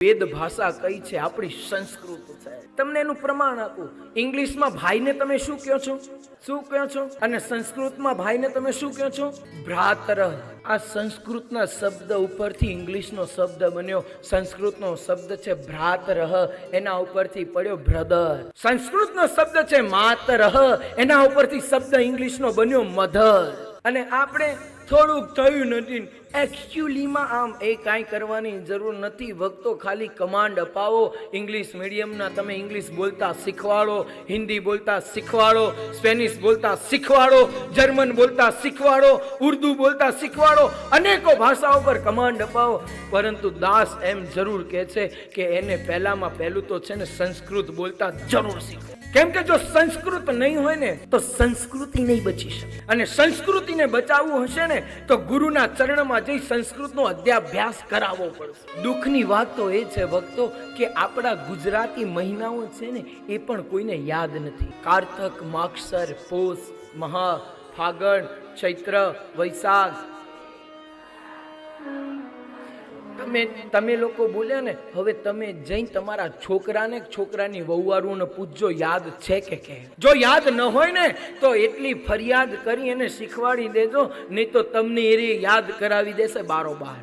વેદ ભાષા કઈ છે? આપણી સંસ્કૃત છે. તમને એનું પ્રમાણ આપું. ઇંગ્લિશમાં ભાઈને તમે શું કહો છો? શું કહો છો? અને સંસ્કૃતમાં ભાઈને તમે શું કહો છો? ભ્રાતર. આ સંસ્કૃતના શબ્દ ઉપરથી ઇંગ્લિશનો શબ્દ બન્યો. સંસ્કૃતનો શબ્દ છે ભ્રાતર, એના ઉપરથી પડ્યો બ્રધર. સંસ્કૃતનો શબ્દ છે માતર, એના ઉપરથી શબ્દ ઇંગ્લિશનો બન્યો મધર. અને આપણે થોડુંક થયું નથી. એકચ્યુઅલીમાં આમ એ કાંઈ કરવાની જરૂર નથી. ભક્તો ખાલી કમાન્ડ અપાવો. ઇંગ્લિશ મીડિયમના તમે ઇંગ્લિશ બોલતા શીખવાડો, હિન્દી બોલતા શીખવાડો, સ્પેનિશ બોલતા શીખવાડો, જર્મન બોલતા શીખવાડો, ઉર્દુ બોલતા શીખવાડો, અનેકો ભાષાઓ પર કમાન્ડ અપાવો. પરંતુ દાસ એમ જરૂર કહે છે કે એને પહેલામાં પહેલું તો છે ને સંસ્કૃત બોલતા જરૂર શીખો. કેમ કે જો સંસ્કૃત નહીં હોય ને તો સંસ્કૃતિ નહીં બચી શકે. અને સંસ્કૃતિને બચાવવું હશે ને તો ગુરુના ચરણમાં જઈ સંસ્કૃતનો અધ્યાભ્યાસ કરાવવો પડશે. દુઃખની વાત તો એ છે ભક્તો કે આપણા ગુજરાતી મહિનાઓ છે ને એ પણ કોઈને યાદ નથી. કારતક, માગસર, પોષ, મહા, ફાગણ, ચૈત્ર, વૈશાખ. તમે લોકો બોલ્યા ને, હવે તમે જઈ તમારા છોકરાને છોકરાની વહુવારુને પૂછજો યાદ છે કે કેમ. જો યાદ ન હોય ને તો એટલી ફરિયાદ કરી એને શીખવાડી દેજો, નહીં તો તમને એ યાદ કરાવી દેશે બારોબાર.